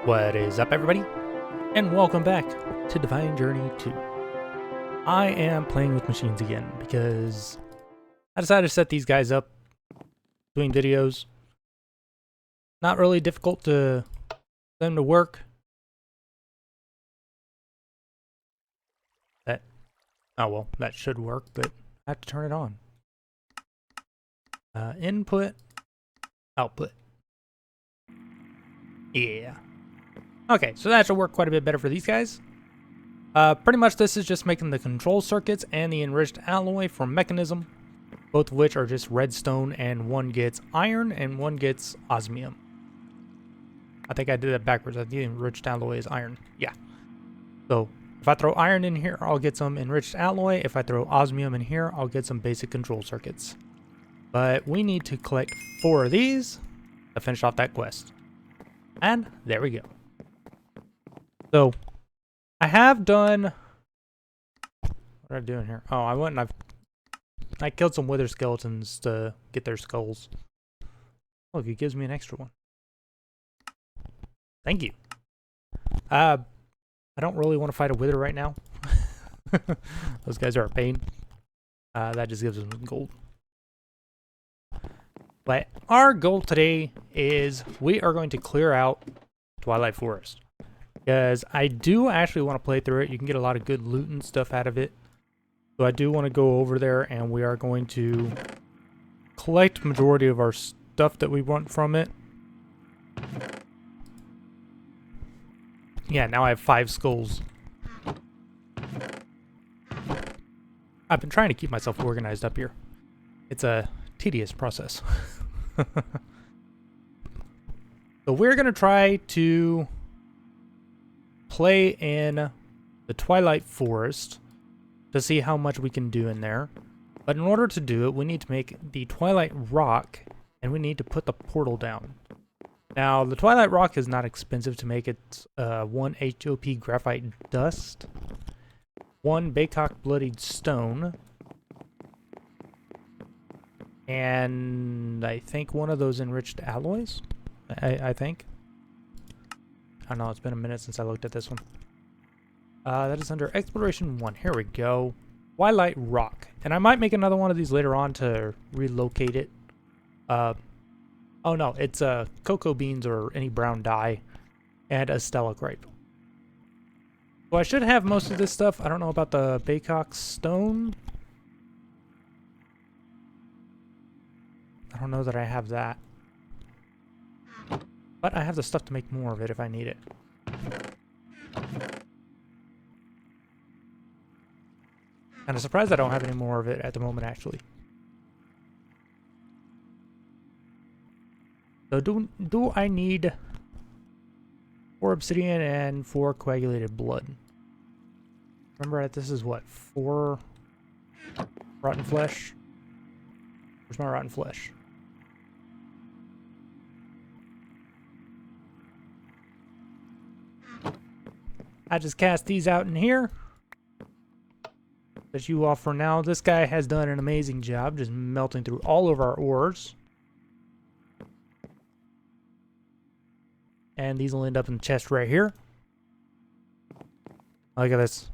What is up, everybody? And welcome back to Divine Journey 2. I am playing with machines again because I decided to set these guys up doing videos. Not really difficult to them to work. That should work, but I have to turn it on. Input, output. Yeah. Okay, so that should work quite a bit better for these guys. Pretty much this is just making the control circuits and the enriched alloy for mechanism, both of which are just redstone, and one gets iron and one gets osmium. I think I did that backwards. I think the enriched alloy is iron. Yeah. So if I throw iron in here, I'll get some enriched alloy. If I throw osmium in here, I'll get some basic control circuits. But we need to collect 4 of these to finish off that quest. And there we go. So I have done, what am I doing here? Oh, I went and I killed some wither skeletons to get their skulls. Look, it gives me an extra one. Thank you. I don't really want to fight a wither right now. Those guys are a pain. That just gives them gold. But our goal today is we are going to clear out Twilight Forest. Because I do actually want to play through it. You can get a lot of good loot and stuff out of it. So I do want to go over there, and we are going to collect majority of our stuff that we want from it. Yeah, now I have 5 skulls. I've been trying to keep myself organized up here. It's a tedious process. So we're going to try to play in the Twilight Forest to see how much we can do in there. But in order to do it, we need to make the Twilight Rock, and we need to put the portal down. Now, the Twilight Rock is not expensive to make. It's 1 HOP graphite dust, 1 Baycock bloodied stone, and I think 1 of those enriched alloys. I think. I don't know, it's been a minute since I looked at this one. That is under Exploration 1. Here we go. Twilight Rock. And I might make another one of these later on to relocate it. Oh no, it's cocoa beans or any brown dye and a Stella grape. So I should have most of this stuff. I don't know about the Baycock stone. I don't know that I have that. But I have the stuff to make more of it if I need it. Kind of surprised I don't have any more of it at the moment, actually. So do I need 4 obsidian and 4 coagulated blood? Remember that this is what? 4 rotten flesh? Where's my rotten flesh? I just cast these out in here. Set you off for now. This guy has done an amazing job just melting through all of our ores. And these will end up in the chest right here. Look at this.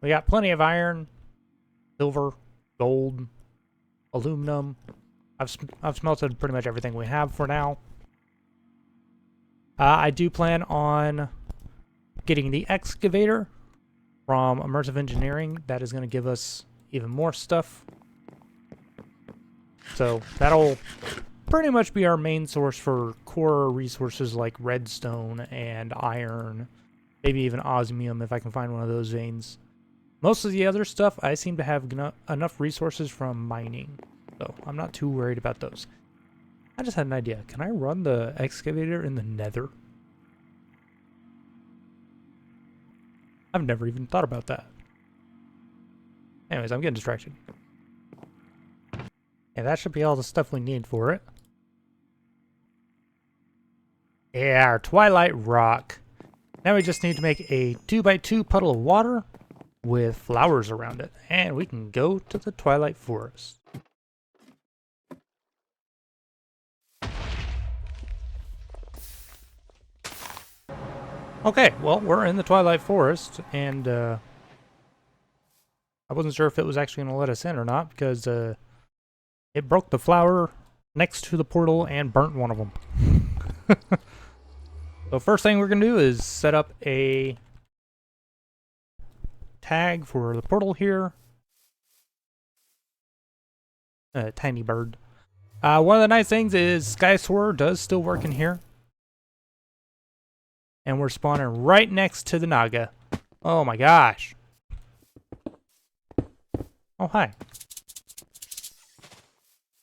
We got plenty of iron, silver, gold, aluminum. I've smelted pretty much everything we have for now. I do plan on getting the excavator from Immersive Engineering. That is going to give us even more stuff. So that'll pretty much be our main source for core resources like redstone and iron, maybe even osmium if I can find one of those veins. Most of the other stuff I seem to have enough resources from mining, so I'm not too worried about those. I just had an idea. Can I run the excavator in the nether? I've never even thought about that. Anyways, I'm getting distracted. Yeah, that should be all the stuff we need for it. Yeah, our Twilight Rock. Now we just need to make a 2x2 puddle of water with flowers around it. And we can go to the Twilight Forest. Okay, well, we're in the Twilight Forest, and I wasn't sure if it was actually going to let us in or not, because it broke the flower next to the portal and burnt one of them. So first thing we're going to do is set up a tag for the portal here. Tiny bird. One of the nice things is Sky Soarer does still work in here. And we're spawning right next to the Naga. Oh my gosh. Oh, hi.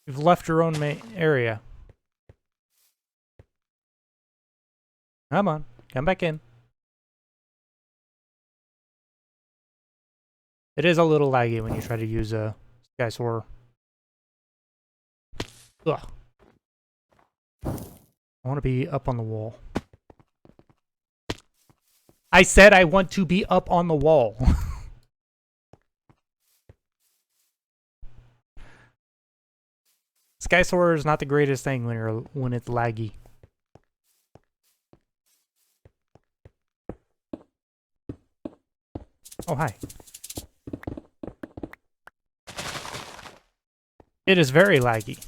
You've left your own area. Come on, come back in. It is a little laggy when you try to use a Sky Soarer. Ugh. I want to be up on the wall. I said I want to be up on the wall. Sky Soarer is not the greatest thing when it's laggy. Oh, hi. It is very laggy.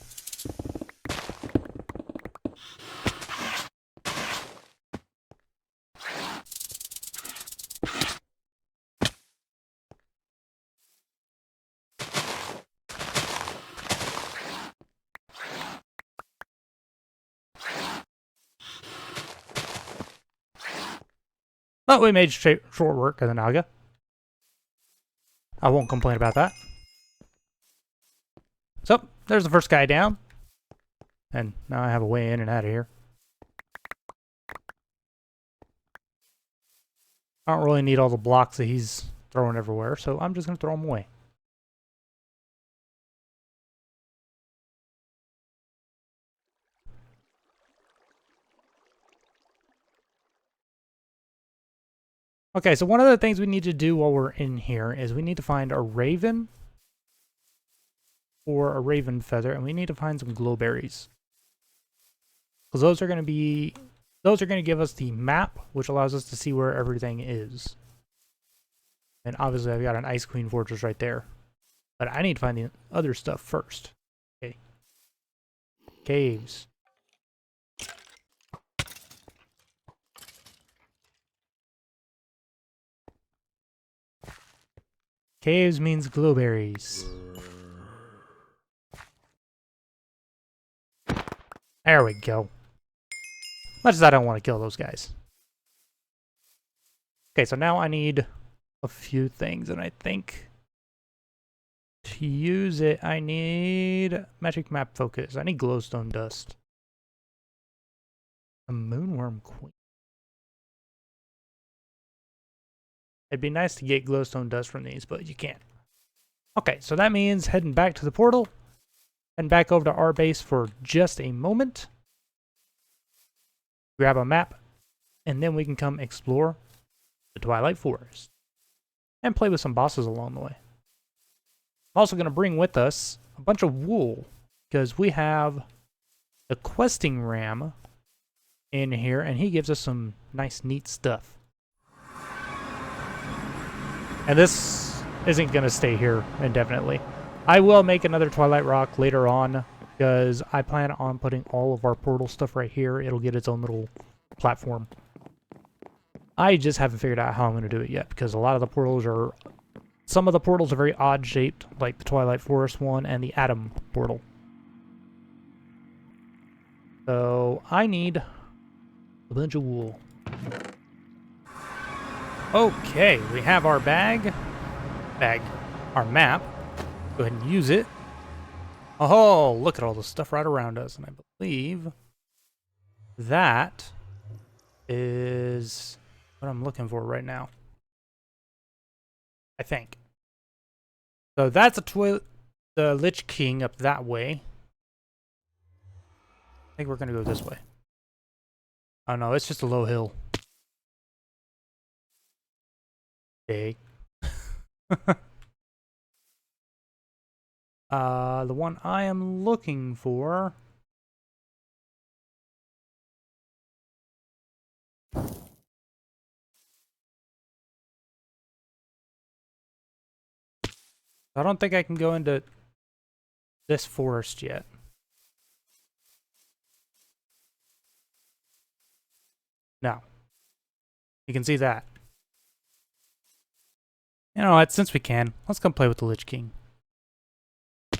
But we made short work of the Naga. I won't complain about that. So, there's the first guy down. And now I have a way in and out of here. I don't really need all the blocks that he's throwing everywhere, so I'm just going to throw them away. Okay, so one of the things we need to do while we're in here is we need to find a raven or a raven feather, and we need to find some glowberries. Because those are going to give us the map, which allows us to see where everything is. And obviously I've got an Ice Queen fortress right there. But I need to find the other stuff first. Okay. Caves. Caves means glowberries. There we go. Much as I don't want to kill those guys. Okay, so now I need a few things, and I think to use it, I need magic map focus. I need glowstone dust. A moonworm queen. It'd be nice to get glowstone dust from these, but you can't. Okay, so that means heading back to the portal and back over to our base for just a moment. Grab a map, and then we can come explore the Twilight Forest and play with some bosses along the way. I'm also going to bring with us a bunch of wool because we have the questing ram in here, and he gives us some nice, neat stuff. And this isn't going to stay here indefinitely. I will make another Twilight Rock later on because I plan on putting all of our portal stuff right here. It'll get its own little platform. I just haven't figured out how I'm going to do it yet because a lot of the portals are... Some of the portals are very odd shaped, like the Twilight Forest one and the Atom portal. So I need a bunch of wool. Okay, we have our our map. Go ahead and use it. Oh, look at all the stuff right around us. And I believe that is what I'm looking for right now. I think. So that's the Lich King up that way. I think we're going to go this way. Oh no, it's just a low hill. Big. The one I am looking for I don't think I can go into this forest yet. No. You can see that. You know what? Since we can, let's come play with the Lich King. I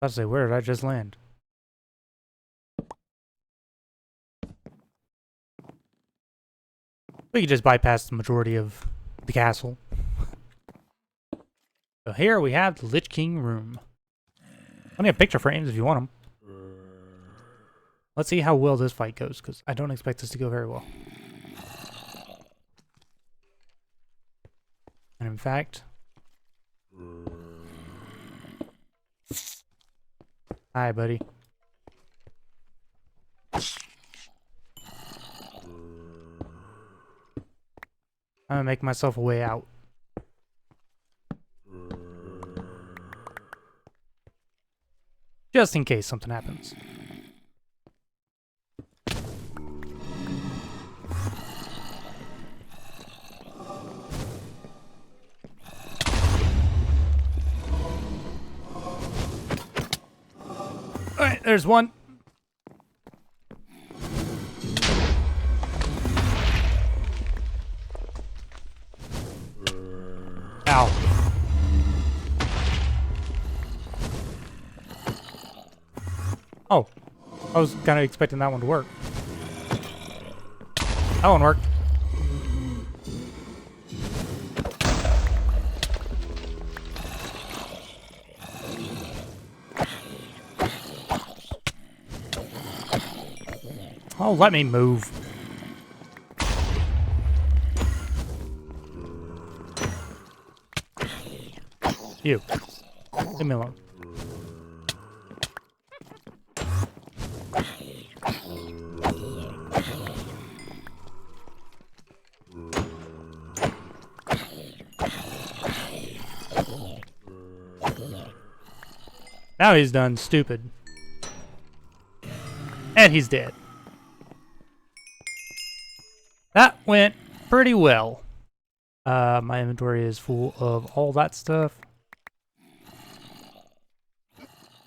was about to say, where did I just land? We could just bypass the majority of the castle. So here we have the Lich King room. Only have picture frames if you want them. Let's see how well this fight goes, because I don't expect this to go very well. And in fact... Hi, buddy. I'm gonna make myself a way out. Just in case something happens. Alright, there's one. Ow. Oh, I was kind of expecting that one to work. That one worked. Oh, let me move. You. Leave me alone. Now he's done stupid. And he's dead. That went pretty well. My inventory is full of all that stuff.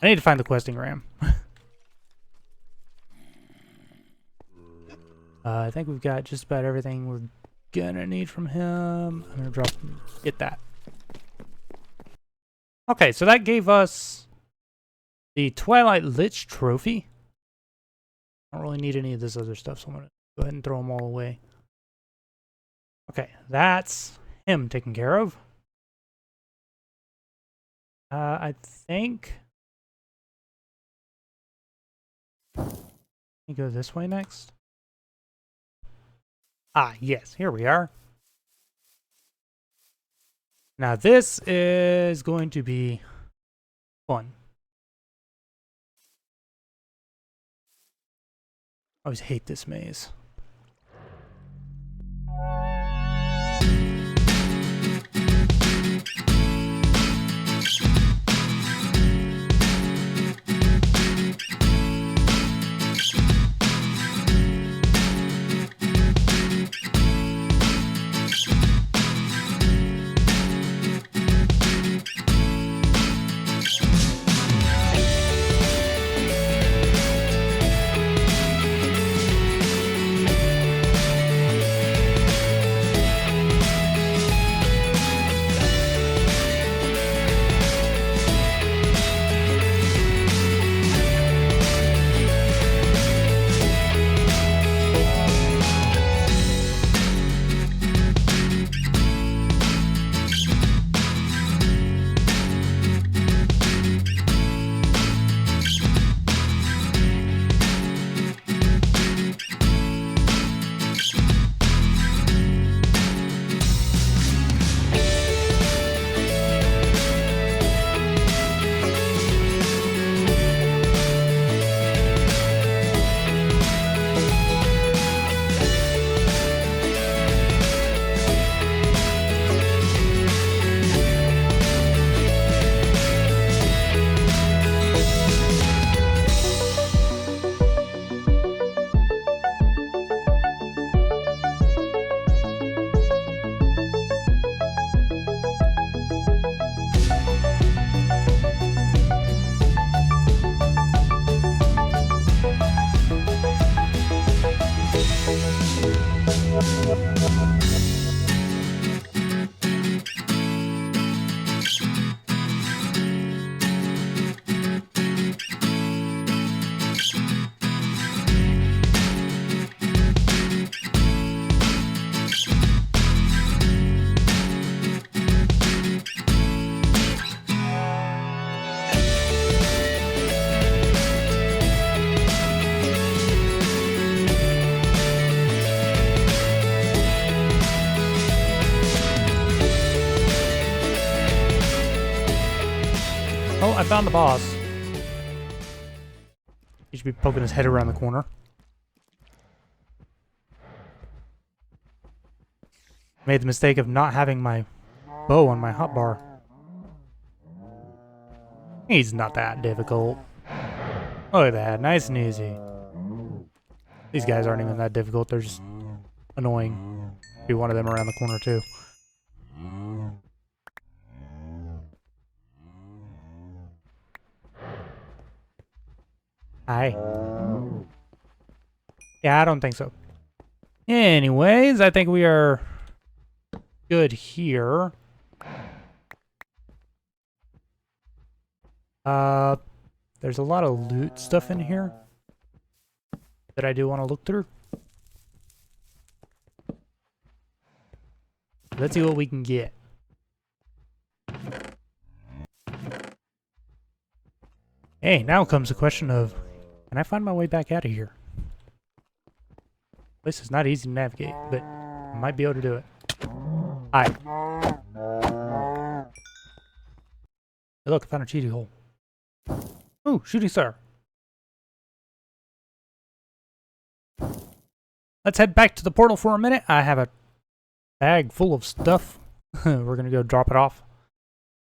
I need to find the questing ram. I think we've got just about everything we're gonna need from him. I'm gonna drop him. Get that. Okay, so that gave us the Twilight Lich trophy. I don't really need any of this other stuff, so I'm gonna go ahead and throw them all away. Okay, that's him taken care of. I think... we go this way next. Ah, yes, here we are. Now this is going to be fun. I always hate this maze. Oh, I found the boss. He should be poking his head around the corner. Made the mistake of not having my bow on my hotbar. He's not that difficult. Look at that, nice and easy. These guys aren't even that difficult, they're just annoying. Be one of them around the corner too. Hi. Yeah, I don't think so. Anyways, I think we are good here. There's a lot of loot stuff in here that I do want to look through. Let's see what we can get. Hey, now comes the question of, can I find my way back out of here? This is not easy to navigate, but I might be able to do it. Hi. Hey, look, I found a cheaty hole. Ooh, shooting star. Let's head back to the portal for a minute. I have a bag full of stuff. We're gonna go drop it off.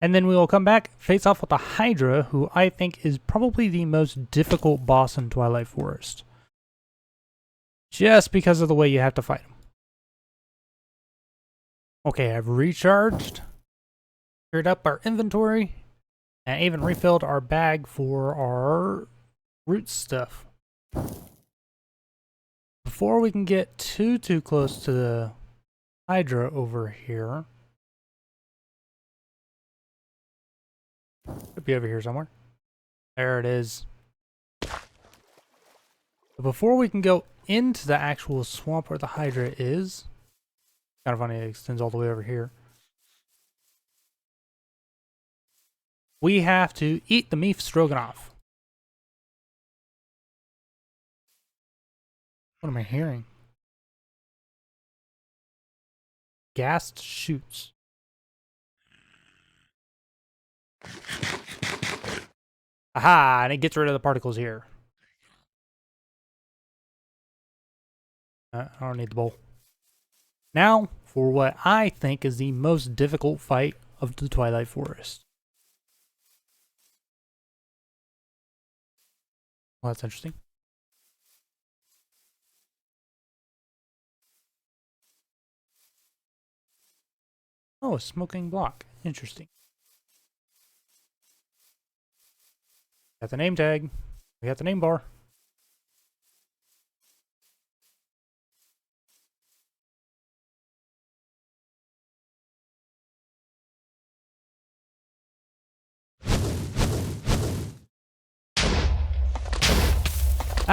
And then we will come back, face off with the Hydra, who I think is probably the most difficult boss in Twilight Forest. Just because of the way you have to fight him. Okay, I've recharged, cleared up our inventory, and even refilled our bag for our root stuff. Before we can get too close to the Hydra over here, could be over here somewhere. There it is. But before we can go into the actual swamp where the Hydra is, kind of funny, it extends all the way over here. We have to eat the meat stroganoff. What am I hearing? Gassed shoots. Aha! And it gets rid of the particles here. I don't need the bowl. Now, for what I think is the most difficult fight of the Twilight Forest. Well, that's interesting. Oh, a smoking block. Interesting. Got the name tag. We got the name bar.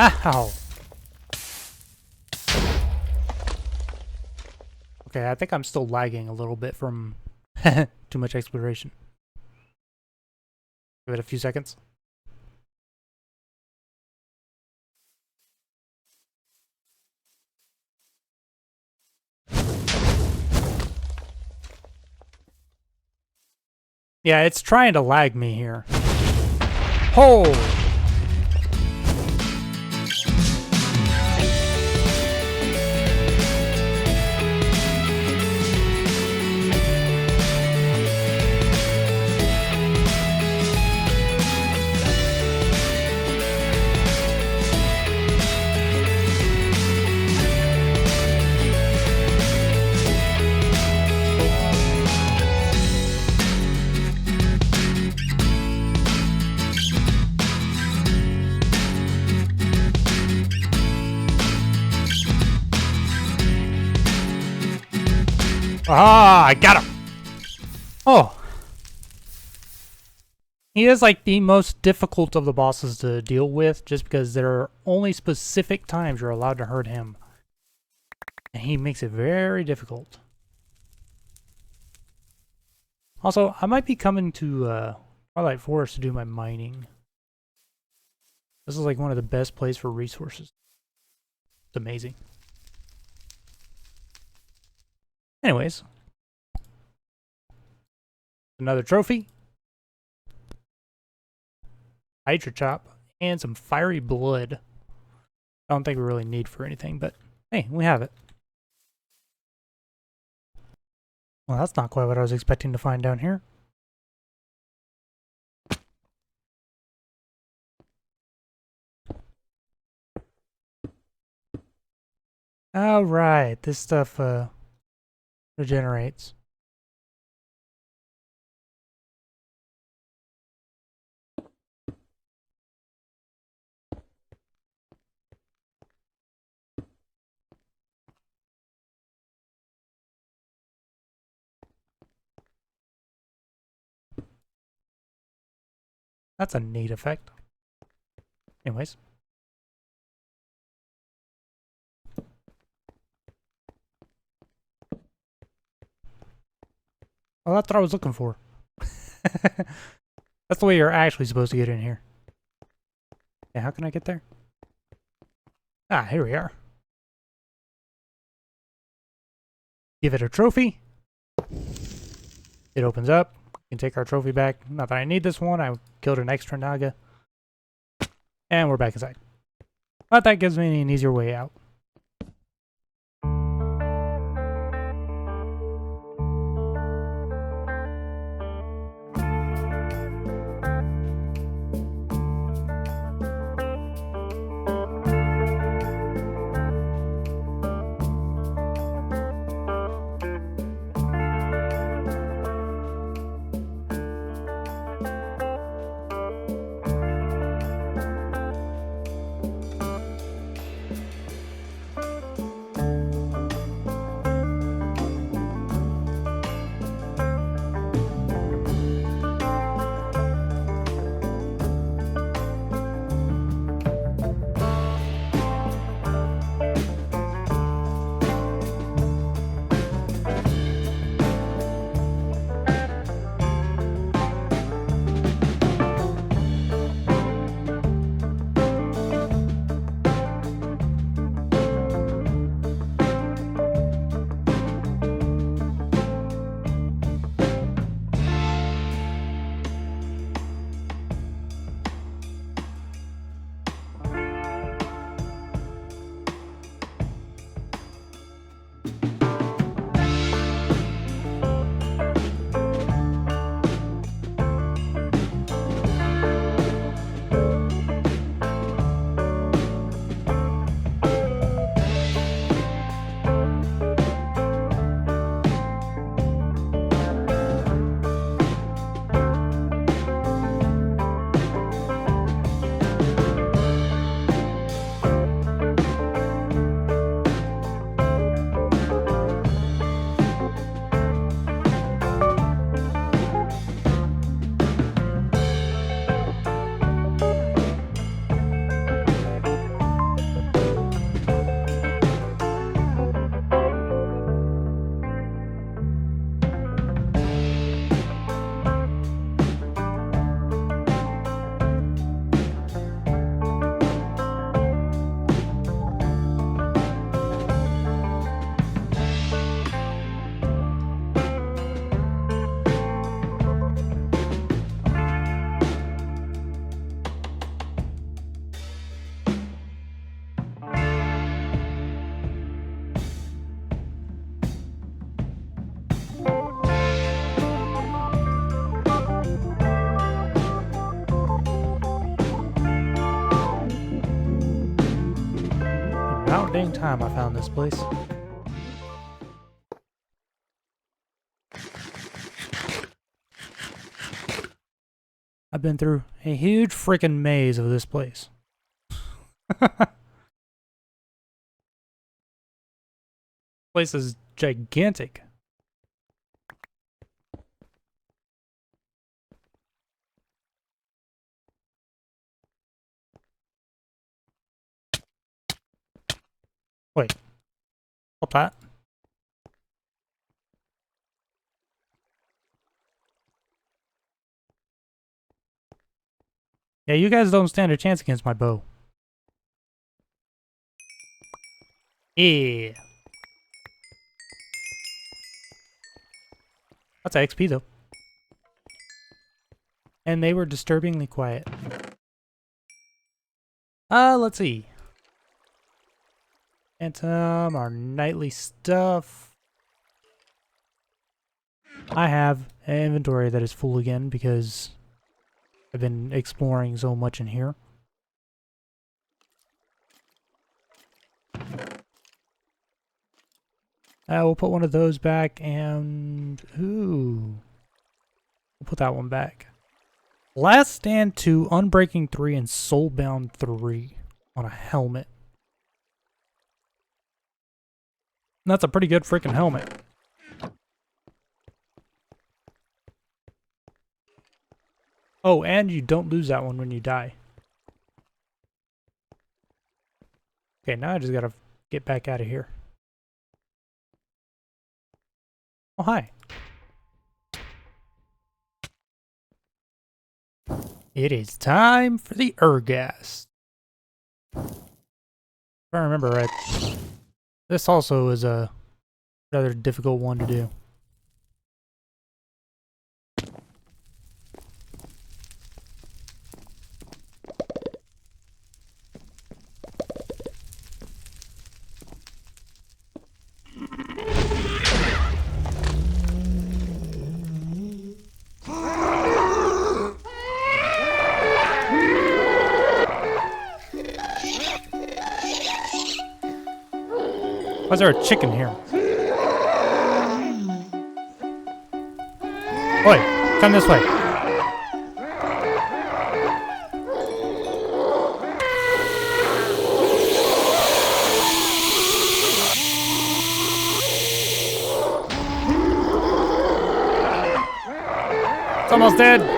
Ow! Okay, I think I'm still lagging a little bit from too much exploration. Give it a few seconds. Yeah, it's trying to lag me here. Oh! Ah, I got him! Oh. He is like the most difficult of the bosses to deal with, just because there are only specific times you're allowed to hurt him. And he makes it very difficult. Also, I might be coming to Twilight Forest to do my mining. This is like one of the best places for resources. It's amazing. Anyways. Another trophy. Hydra Chop, and some Fiery Blood. I don't think we really need for anything, but hey, we have it. Well, that's not quite what I was expecting to find down here. Alright, this stuff regenerates. That's a neat effect. Anyways. Well, that's what I was looking for. That's the way you're actually supposed to get in here. Yeah, how can I get there? Ah, here we are. Give it a trophy. It opens up. We can take our trophy back. Not that I need this one. I killed an extra Naga. And we're back inside. But that gives me an easier way out. About dang time I found this place. I've been through a huge freaking maze of this place. Place is gigantic. Wait. Hold that. Yeah, you guys don't stand a chance against my bow. Yeah. That's XP though. And they were disturbingly quiet. Let's see. Phantom, our nightly stuff. I have an inventory that is full again because I've been exploring so much in here. We'll put one of those back and... Ooh. We'll put that one back. Last Stand 2, Unbreaking 3, and Soulbound 3 on a helmet. And that's a pretty good freaking helmet. Oh, and you don't lose that one when you die. Okay, now I just gotta get back out of here. Oh, hi. It is time for the Ergast. If I remember right, this also is a rather difficult one to do. Why is there a chicken here? Oi, come this way. It's almost dead.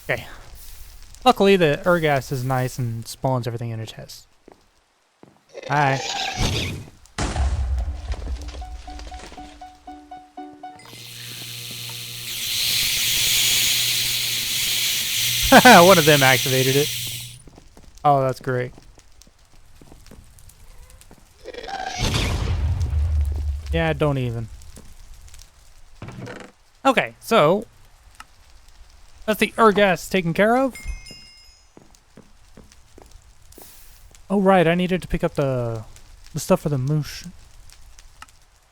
Okay. Luckily, the Ergast is nice and spawns everything in a chest. Hi. One of them activated it. Oh, that's great. Yeah, don't even. Okay, so that's the Ergast taken care of. Oh right, I needed to pick up the stuff for the moosh.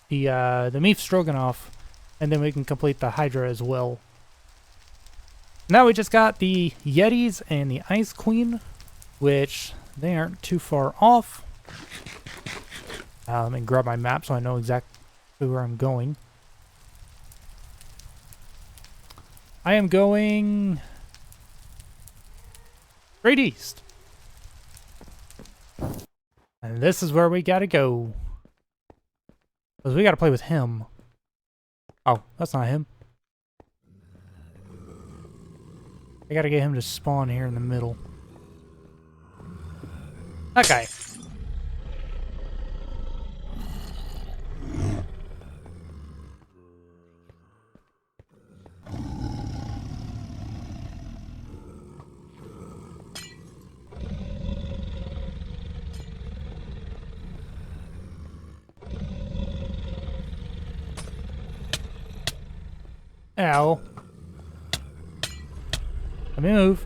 The meat stroganoff, and then we can complete the Hydra as well. Now we just got the Yetis and the Ice Queen, which they aren't too far off. Let me grab my map so I know exactly where I'm going. I am going straight east. And this is where we gotta go. Because we gotta play with him. Oh, that's not him. I gotta get him to spawn here in the middle. That guy. Ow. Let me move.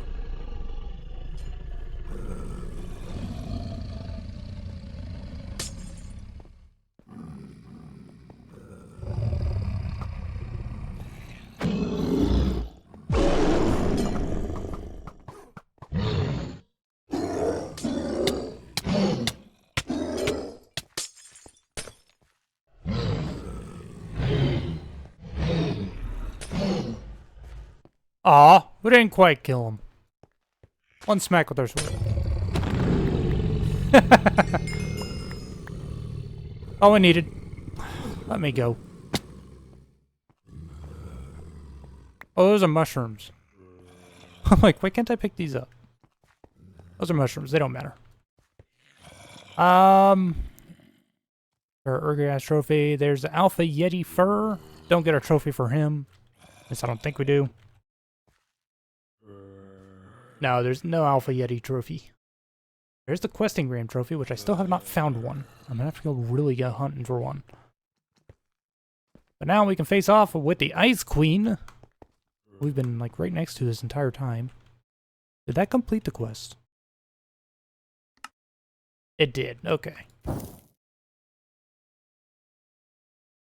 Aw, we didn't quite kill him. One smack with our sword. All we needed. Let me go. Oh, those are mushrooms. I'm like, why can't I pick these up? Those are mushrooms. They don't matter. Our Ergast trophy. There's the Alpha Yeti fur. Don't get a trophy for him. At least I don't think we do. No, there's no Alpha Yeti trophy. There's the questing gram trophy, which I still have not found one. I'm gonna have to go really go hunting for one. But now we can face off with the Ice Queen. We've been like right next to this entire time. Did that complete the quest? It did, okay.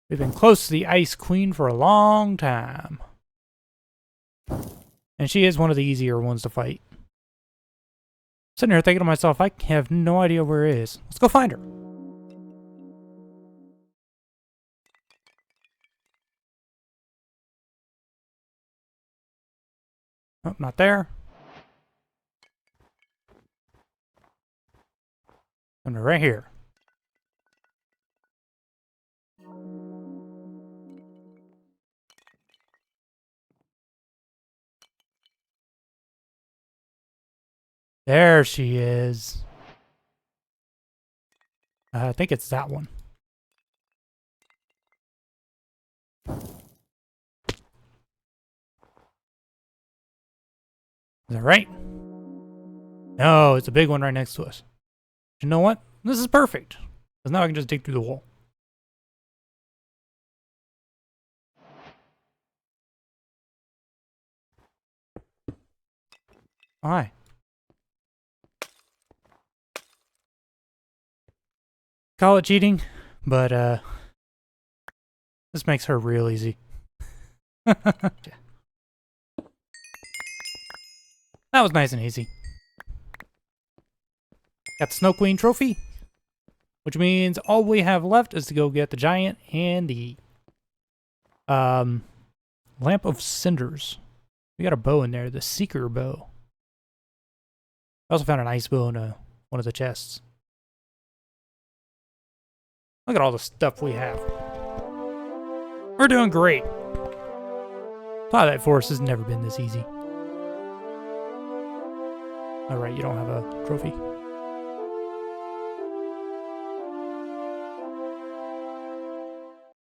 We've been close to the Ice Queen for a long time. And she is one of the easier ones to fight. Sitting here thinking to myself, I have no idea where it is. Let's go find her. Oh, not there. And they're right here. There she is. I think it's that one. Is that right? No, it's a big one right next to us. You know what? This is perfect. Because now I can just dig through the wall. Hi. Call it cheating, but this makes her real easy. That was nice and easy. Got the Snow Queen trophy, which means all we have left is to go get the giant and the Lamp of Cinders. We got a bow in there, the Seeker bow. I also found an ice bow in one of the chests. Look at all the stuff we have. We're doing great. Twilight Forest has never been this easy. Alright, you don't have a trophy.